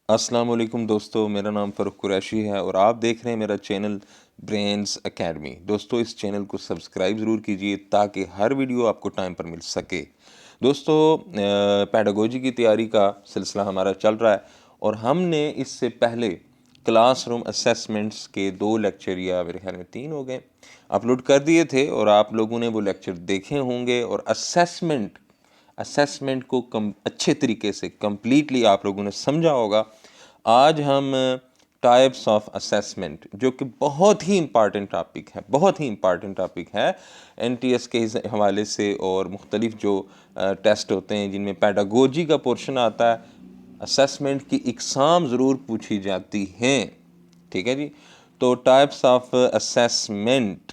अस्सलाम वालेकुम दोस्तों, मेरा नाम फ़ारूक कुरैशी है और आप देख रहे हैं मेरा चैनल ब्रेन्स एकेडमी। दोस्तों, इस चैनल को सब्सक्राइब ज़रूर कीजिए ताकि हर वीडियो आपको टाइम पर मिल सके। दोस्तों, पेडागोजी की तैयारी का सिलसिला हमारा चल रहा है और हमने इससे पहले क्लासरूम असेसमेंट्स के 2 लेक्चर या मेरे ख्याल में 3 हो गए अपलोड कर दिए थे और आप लोगों ने वो लेक्चर देखे होंगे और असेसमेंट को अच्छे तरीके से कंप्लीटली आप लोगों ने समझा होगा। आज हम टाइप्स ऑफ असेसमेंट, जो कि बहुत ही इम्पॉर्टेंट टॉपिक है एनटीएस के हवाले से और मुख्तलिफ जो टेस्ट होते हैं जिनमें पेडागोजी का पोर्शन आता है, असेसमेंट की इकसाम ज़रूर पूछी जाती हैं। ठीक है जी। तो टाइप्स ऑफ असेसमेंट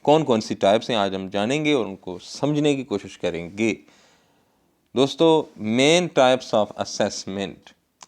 कौन कौन सी टाइप्स हैं आज हम जानेंगे और उनको समझने की कोशिश करेंगे। दोस्तों, मेन टाइप्स ऑफ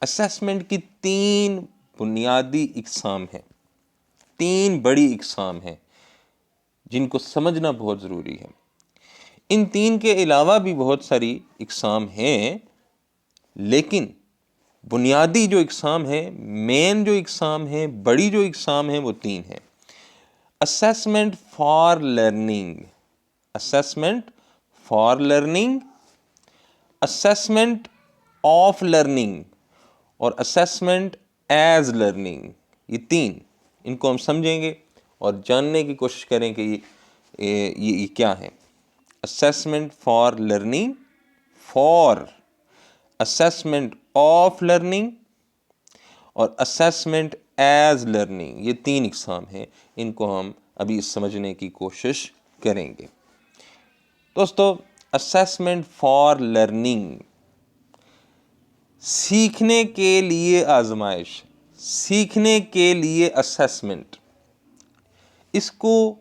असेसमेंट की 3 बुनियादी इकसाम हैं, 3 बड़ी इकसाम हैं जिनको समझना बहुत ज़रूरी है। इन 3 के अलावा भी बहुत सारी इकसाम हैं, लेकिन बुनियादी जो इकसाम है, मेन जो इकसाम है, बड़ी जो इकसाम है, वो 3 हैं। Assessment for learning, assessment of learning और असेसमेंट एज लर्निंग। ये 3 इनको हम समझेंगे और जानने की कोशिश करें कि ये क्या है। Assessment for learning, for assessment of learning और असेसमेंट एज लर्निंग। ये 3 इकसाम हैं, इनको हम अभी समझने की कोशिश करेंगे। दोस्तों, असेसमेंट फॉर लर्निंग, सीखने के लिए आजमाइश, सीखने के लिए असेसमेंट, इसको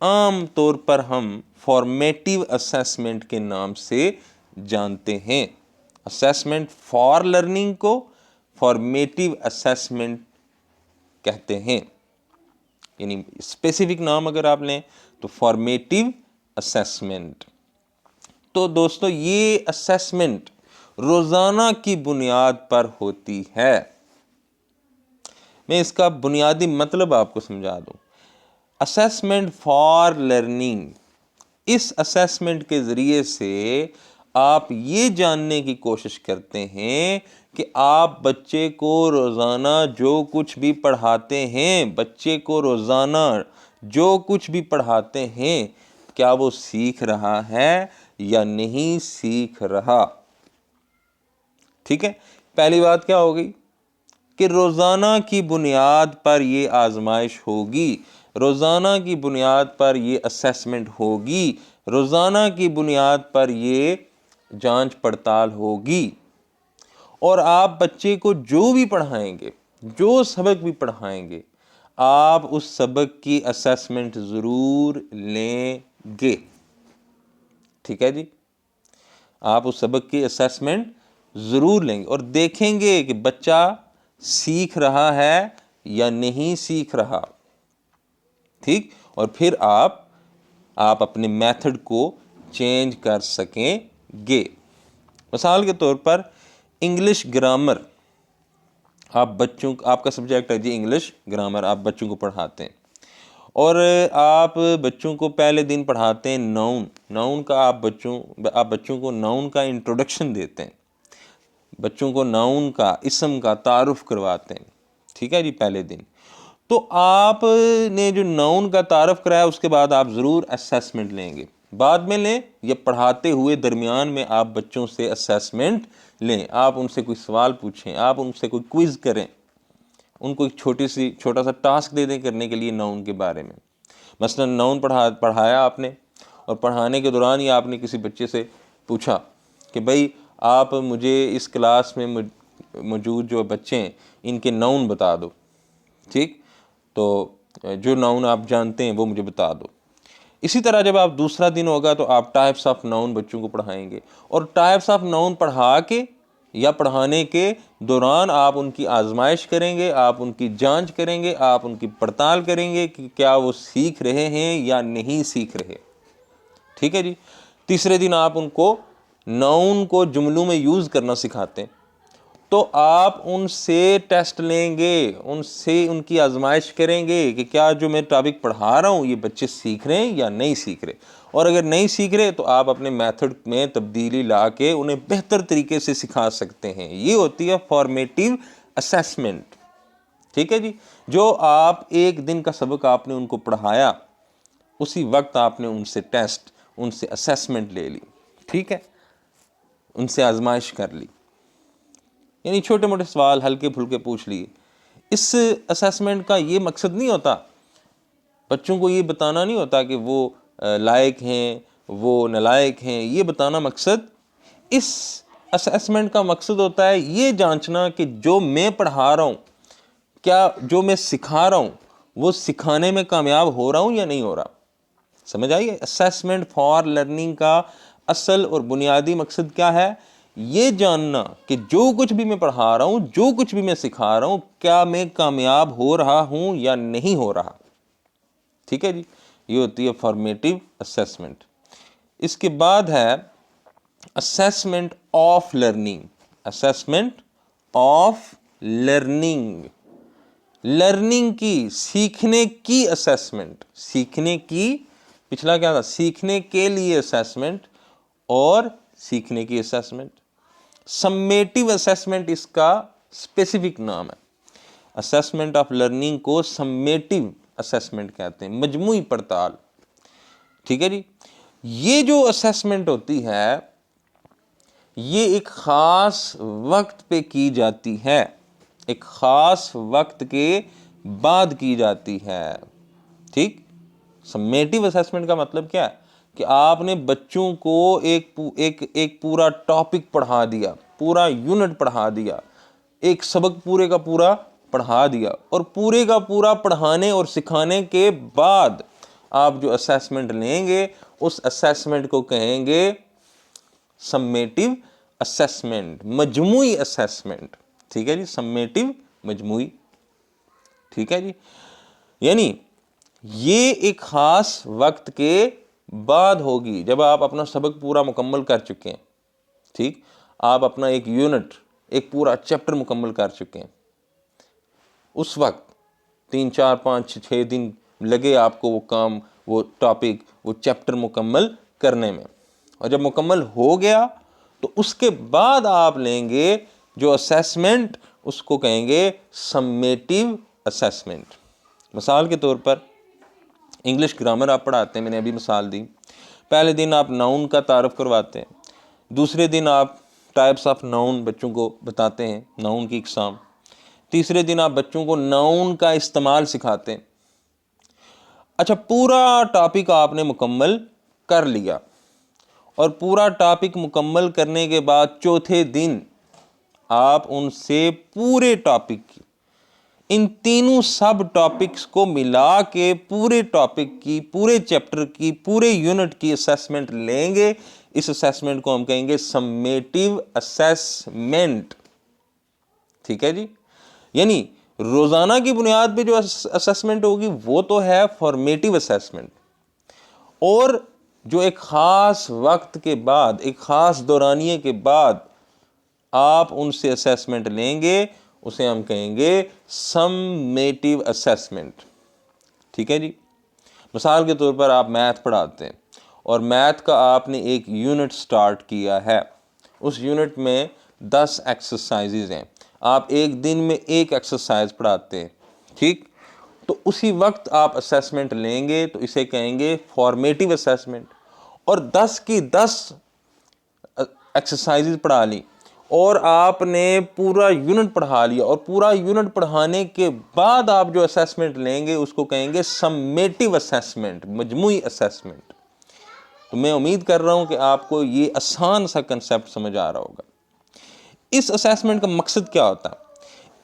आम तौर पर हम फॉर्मेटिव असेसमेंट के नाम से जानते हैं। असेसमेंट फॉर लर्निंग को फॉर्मेटिव असेसमेंट कहते हैं, यानी स्पेसिफिक नाम अगर आप लें तो फॉर्मेटिव असेसमेंट। तो दोस्तों, ये असेसमेंट रोज़ाना की बुनियाद पर होती है। मैं इसका बुनियादी मतलब आपको समझा दूं। असेसमेंट फॉर लर्निंग, इस असेसमेंट के ज़रिए से आप ये जानने की कोशिश करते हैं कि आप बच्चे को रोज़ाना जो कुछ भी पढ़ाते हैं, बच्चे को रोज़ाना जो कुछ भी पढ़ाते हैं, क्या वो सीख रहा है या नहीं सीख रहा। ठीक है, पहली बात क्या हो गई कि रोज़ाना की बुनियाद पर ये आजमाइश होगी, रोज़ाना की बुनियाद पर ये असेसमेंट होगी, रोज़ाना की बुनियाद पर ये जांच पड़ताल होगी और आप बच्चे को जो भी पढ़ाएंगे, जो सबक भी पढ़ाएंगे, आप उस सबक की असेसमेंट ज़रूर लेंगे। ठीक है जी, आप उस सबक की असेसमेंट ज़रूर लेंगे और देखेंगे कि बच्चा सीख रहा है या नहीं सीख रहा। ठीक, और फिर आप अपने मेथड को चेंज कर सकेंगे। मिसाल के तौर पर इंग्लिश ग्रामर, आपका सब्जेक्ट है जी इंग्लिश ग्रामर, आप बच्चों को पढ़ाते हैं और आप बच्चों को पहले दिन पढ़ाते हैं नाउन का। आप बच्चों को नाउन का इंट्रोडक्शन देते हैं, बच्चों को नाउन का, इसम का तारुफ करवाते हैं। ठीक है जी, पहले दिन। तो आपने जो नाउन का तारुफ कराया, उसके बाद आप ज़रूर असेसमेंट लेंगे। बाद में लें या पढ़ाते हुए दरमियान में आप बच्चों से असेसमेंट लें। आप उनसे कोई सवाल पूछें, आप उनसे कोई क्विज़ करें, उनको एक छोटा सा टास्क दे दें करने के लिए नाउन के बारे में। मसलन नाउन पढ़ाया आपने और पढ़ाने के दौरान ही आपने किसी बच्चे से पूछा कि भाई आप मुझे इस क्लास में मौजूद जो बच्चे हैं इनके नाउन बता दो। ठीक, तो जो नाउन आप जानते हैं वो मुझे बता दो। इसी तरह जब आप दूसरा दिन होगा तो आप टाइप्स ऑफ नाउन बच्चों को पढ़ाएंगे और टाइप्स ऑफ नाउन पढ़ा के या पढ़ाने के दौरान आप उनकी आजमाइश करेंगे, आप उनकी जांच करेंगे, आप उनकी पड़ताल करेंगे कि क्या वो सीख रहे हैं या नहीं सीख रहे। ठीक है जी। तीसरे दिन आप उनको नाउन को जुमलों में यूज़ करना सिखाते हैं तो आप उनसे टेस्ट लेंगे, उनसे उनकी आजमाइश करेंगे कि क्या जो मैं टॉपिक पढ़ा रहा हूँ ये बच्चे सीख रहे हैं या नहीं सीख रहे। और अगर नहीं सीख रहे तो आप अपने मेथड में तब्दीली ला के उन्हें बेहतर तरीके से सिखा सकते हैं। ये होती है फॉर्मेटिव असेसमेंट। ठीक है जी। जो आप एक दिन का सबक आपने उनको पढ़ाया, उसी वक्त आपने उनसे टेस्ट, उनसे असेसमेंट ले ली, ठीक है, उनसे आजमाइश कर ली, यानी छोटे मोटे सवाल हल्के फुल्के पूछ लिए। इस असेसमेंट का ये मकसद नहीं होता, बच्चों को ये बताना नहीं होता कि वो लायक हैं, वो नालायक हैं, ये बताना मकसद। इस असेसमेंट का मकसद होता है ये जांचना कि जो मैं पढ़ा रहा हूँ, क्या जो मैं सिखा रहा हूँ वो सिखाने में कामयाब हो रहा हूँ या नहीं हो रहा। समझ आइए, असेसमेंट फॉर लर्निंग का असल और बुनियादी मकसद क्या है? ये जानना कि जो कुछ भी मैं पढ़ा रहा हूँ, जो कुछ भी मैं सिखा रहा हूँ, क्या मैं कामयाब हो रहा हूँ या नहीं हो रहा। ठीक है जी, ये होती है फॉर्मेटिव असेसमेंट। इसके बाद है assessment of learning. Assessment of learning, learning की, सीखने की असेसमेंट। सीखने की, पिछला क्या था? सीखने के लिए असेसमेंट और सीखने की असेसमेंट। सम्मेटिव असेसमेंट इसका स्पेसिफिक नाम है। असेसमेंट ऑफ लर्निंग को सम्मेटिव असेसमेंट कहते हैं, मजमूई पड़ताल। ठीक है जी। ये जो असेसमेंट होती है ये एक ख़ास वक्त पे की जाती है, एक ख़ास वक्त के बाद की जाती है। ठीक। सम्मेटिव असेसमेंट का मतलब क्या है कि आपने बच्चों को एक पूरा टॉपिक पढ़ा दिया, पूरा यूनिट पढ़ा दिया, एक सबक पूरे का पूरा पढ़ा दिया, और पूरे का पूरा पढ़ाने और सिखाने के बाद आप जो असेसमेंट लेंगे उस असेसमेंट को कहेंगे सम्मेटिव असेसमेंट, मजमूई असेसमेंट। ठीक है जी, सम्मेटिव, मजमूई। ठीक है जी। यानी ये एक खास वक्त के बाद होगी, जब आप अपना सबक पूरा मुकम्मल कर चुके हैं। ठीक, आप अपना एक यूनिट, एक पूरा चैप्टर मुकम्मल कर चुके हैं। उस वक्त 3, 4, 5, 6 दिन लगे आपको वो काम, वो टॉपिक, वो चैप्टर मुकम्मल करने में। और जब मुकम्मल हो गया तो उसके बाद आप लेंगे जो असेसमेंट, उसको कहेंगे सम्मेटिव असेसमेंट। मिसाल के तौर पर इंग्लिश ग्रामर आप पढ़ाते हैं, मैंने अभी मिसाल दी। पहले दिन आप नाउन का तारफ़ करवाते हैं, दूसरे दिन आप टाइप्स ऑफ नाउन बच्चों को बताते हैं, नाउन की इकसाम। तीसरे दिन आप बच्चों को नाउन का इस्तेमाल सिखाते हैं। अच्छा, पूरा टॉपिक आपने मुकम्मल कर लिया, और पूरा टॉपिक मुकम्मल करने के बाद चौथे दिन आप उनसे पूरे टॉपिक की, इन तीनों सब टॉपिक्स को मिला के पूरे टॉपिक की, पूरे चैप्टर की, पूरे यूनिट की असेसमेंट लेंगे। इस असेसमेंट को हम कहेंगे सम्मेटिव असेसमेंट। ठीक है जी। यानी रोजाना की बुनियाद पे जो असेसमेंट होगी वो तो है फॉर्मेटिव असेसमेंट, और जो एक खास वक्त के बाद, एक खास दौरानिए के बाद आप उनसे असेसमेंट लेंगे, उसे हम कहेंगे सम्मेटिव असेसमेंट। ठीक है जी। मिसाल के तौर पर आप मैथ पढ़ाते हैं और मैथ का आपने एक यूनिट स्टार्ट किया है, उस यूनिट में 10 एक्सरसाइजेज हैं, आप एक दिन में एक एक्सरसाइज पढ़ाते हैं। ठीक, तो उसी वक्त आप असेसमेंट लेंगे तो इसे कहेंगे फॉर्मेटिव असेसमेंट। और 10 की 10 एक्सरसाइजेज पढ़ा ली और आपने पूरा यूनिट पढ़ा लिया, और पूरा यूनिट पढ़ाने के बाद आप जो असेसमेंट लेंगे उसको कहेंगे सम्मेटिव असेसमेंट, मजमूई असेसमेंट। तो मैं उम्मीद कर रहा हूं कि आपको ये आसान सा कंसेप्ट समझ आ रहा होगा। इस असेसमेंट का मकसद क्या होता है?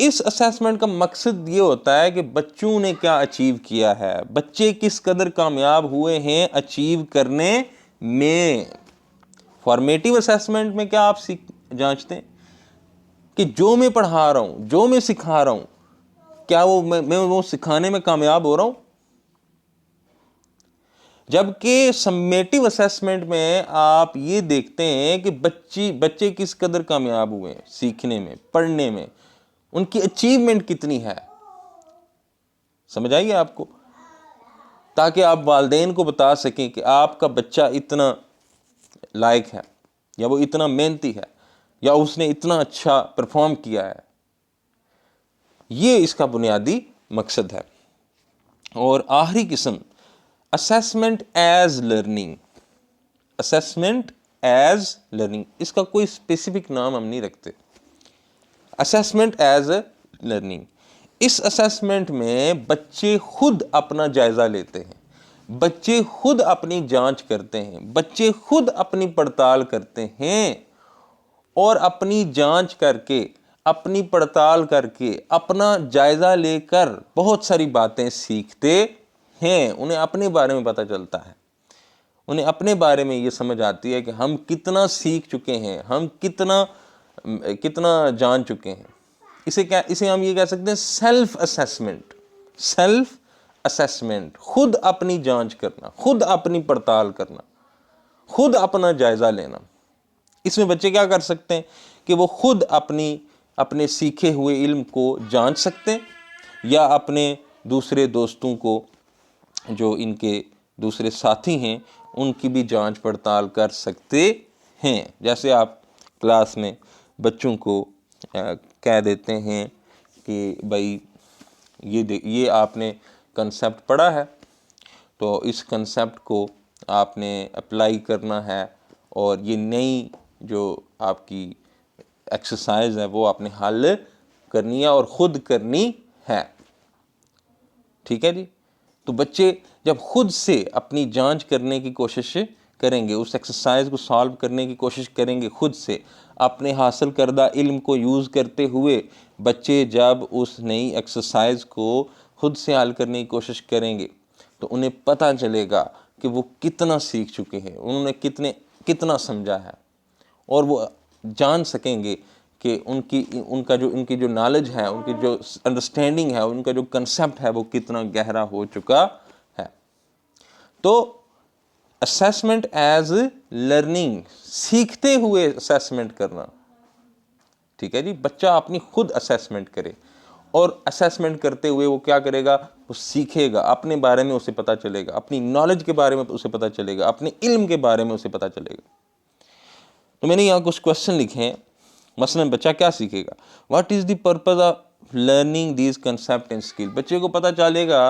इस असेसमेंट का मकसद ये होता है कि बच्चों ने क्या अचीव किया है, बच्चे किस कदर कामयाब हुए हैं अचीव करने में। फॉर्मेटिव असेसमेंट में क्या आप जांचते हैं कि जो मैं पढ़ा रहा हूं, जो मैं सिखा रहा हूं, क्या मैं वो सिखाने में कामयाब हो रहा हूं। जबकि सम्मेटिव असेसमेंट में आप ये देखते हैं कि बच्चे किस कदर कामयाब हुए हैं सीखने में, पढ़ने में, उनकी अचीवमेंट कितनी है। समझ आइए आपको, ताकि आप वालिदैन को बता सकें कि आपका बच्चा इतना लायक है, या वो इतना मेहनती है, या उसने इतना अच्छा परफॉर्म किया है। ये इसका बुनियादी मकसद है। और आखिरी किस्म, assessment as learning. Assessment as learning, इसका कोई स्पेसिफिक नाम हम नहीं रखते। असेसमेंट एज लर्निंग, इस असेसमेंट में बच्चे खुद अपना जायजा लेते हैं, बच्चे खुद अपनी जांच करते हैं, बच्चे खुद अपनी पड़ताल करते हैं, और अपनी जांच करके, अपनी पड़ताल करके, अपना जायजा लेकर बहुत सारी बातें सीखते हैं। उन्हें अपने बारे में पता चलता है, उन्हें अपने बारे में ये समझ आती है कि हम कितना सीख चुके हैं, हम कितना जान चुके हैं। इसे हम ये कह सकते हैं सेल्फ असेसमेंट। सेल्फ असेसमेंट, खुद अपनी जांच करना, खुद अपनी पड़ताल करना, खुद अपना जायजा लेना। इसमें बच्चे क्या कर सकते हैं कि वो खुद अपने सीखे हुए इल्म को जांच सकते हैं, या अपने दूसरे दोस्तों को, जो इनके दूसरे साथी हैं, उनकी भी जांच पड़ताल कर सकते हैं। जैसे आप क्लास में बच्चों को कह देते हैं कि भाई ये आपने कंसेप्ट पढ़ा है, तो इस कंसेप्ट को आपने अप्लाई करना है, और ये नई जो आपकी एक्सरसाइज है वो आपने हल करनी है और ख़ुद करनी है। ठीक है जी। तो बच्चे जब खुद से अपनी जांच करने की कोशिश करेंगे, उस एक्सरसाइज को सॉल्व करने की कोशिश करेंगे खुद से, अपने हासिल करदा इल्म को यूज़ करते हुए बच्चे जब उस नई एक्सरसाइज को खुद से हल करने की कोशिश करेंगे, तो उन्हें पता चलेगा कि वो कितना सीख चुके हैं, उन्होंने कितना समझा है, और वो जान सकेंगे कि उनकी जो नॉलेज है, उनकी जो अंडरस्टैंडिंग है, उनका जो कंसेप्ट है वो कितना गहरा हो चुका है। तो असेसमेंट एज लर्निंग, सीखते हुए असेसमेंट करना। ठीक है जी। बच्चा अपनी खुद असेसमेंट करे, और असेसमेंट करते हुए वो क्या करेगा, वो सीखेगा, अपने बारे में उसे पता चलेगा, अपनी नॉलेज के बारे में उसे पता चलेगा, अपने इल्म के बारे में उसे पता चलेगा। तो मैंने यहाँ कुछ क्वेश्चन लिखे हैं। मसलन बच्चा क्या सीखेगा, what is the purpose of learning these concept and skill. बच्चे को पता चलेगा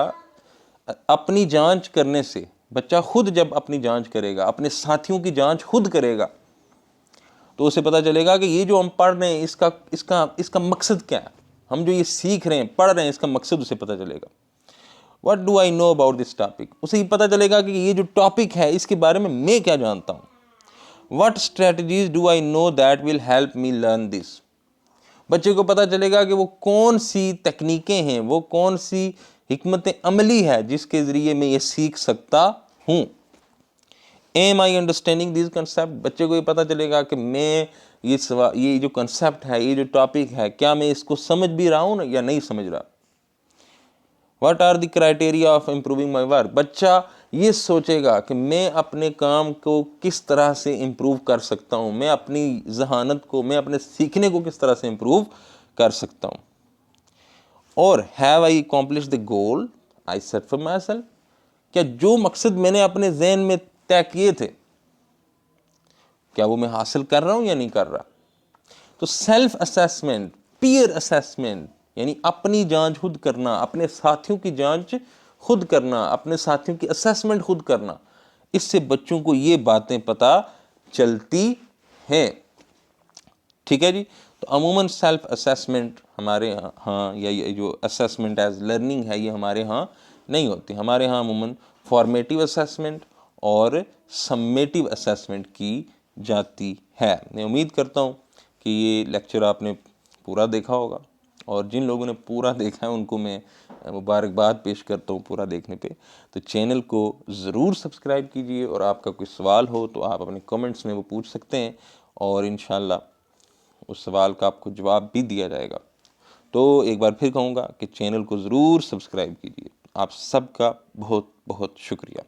अपनी जांच करने से, बच्चा खुद जब अपनी जांच करेगा, अपने साथियों की जांच खुद करेगा, तो उसे पता चलेगा कि ये जो हम पढ़ रहे हैं इसका मकसद क्या है, हम जो ये सीख रहे हैं, पढ़ रहे हैं, इसका मकसद उसे पता चलेगा। What do I know about this topic, उसे ये पता चलेगा कि ये जो टॉपिक है इसके बारे में मैं क्या जानता हूँ। What strategies do I know that will help me learn this? बच्चे को पता चलेगा कि वो कौन सी तकनीकें हैं, वो कौन सी हिकमत अमली है जिसके ज़रिए मैं ये सीख सकता हूँ। Am I understanding these concept? बच्चे को ये पता चलेगा कि मैं ये जो कंसेप्ट है, ये जो टॉपिक है, क्या मैं इसको समझ भी रहा हूँ या नहीं समझ रहा। What are the criteria of improving my work? बच्चा ये सोचेगा कि मैं अपने काम को किस तरह से इम्प्रूव कर सकता हूँ, मैं अपनी जहानत को, मैं अपने सीखने को किस तरह से इम्प्रूव कर सकता हूँ। और have I accomplish the goal I set for my self, क्या जो मकसद मैंने अपने जहन में तय किए थे, क्या वो मैं हासिल कर रहा हूँ या नहीं कर रहा। तो सेल्फ असेसमेंट, पीयर असेसमेंट, यानी अपनी जांच खुद करना, अपने साथियों की जांच खुद करना, अपने साथियों की असेसमेंट खुद करना, इससे बच्चों को ये बातें पता चलती हैं। ठीक है जी। तो अमूमन सेल्फ असेसमेंट हमारे यहाँ, या ये जो असेसमेंट एज लर्निंग है, ये हमारे यहाँ नहीं होती। हमारे यहाँ अमूमन फॉर्मेटिव असेसमेंट और सम्मेटिव असेसमेंट की जाती है। मैं उम्मीद करता हूँ कि ये लेक्चर आपने पूरा देखा होगा, और जिन लोगों ने पूरा देखा है उनको मैं मुबारकबाद पेश करता हूँ पूरा देखने पे। तो चैनल को ज़रूर सब्सक्राइब कीजिए, और आपका कोई सवाल हो तो आप अपने कमेंट्स में वो पूछ सकते हैं, और इंशाल्लाह उस सवाल का आपको जवाब भी दिया जाएगा। तो एक बार फिर कहूँगा कि चैनल को ज़रूर सब्सक्राइब कीजिए। आप सबका बहुत बहुत शुक्रिया।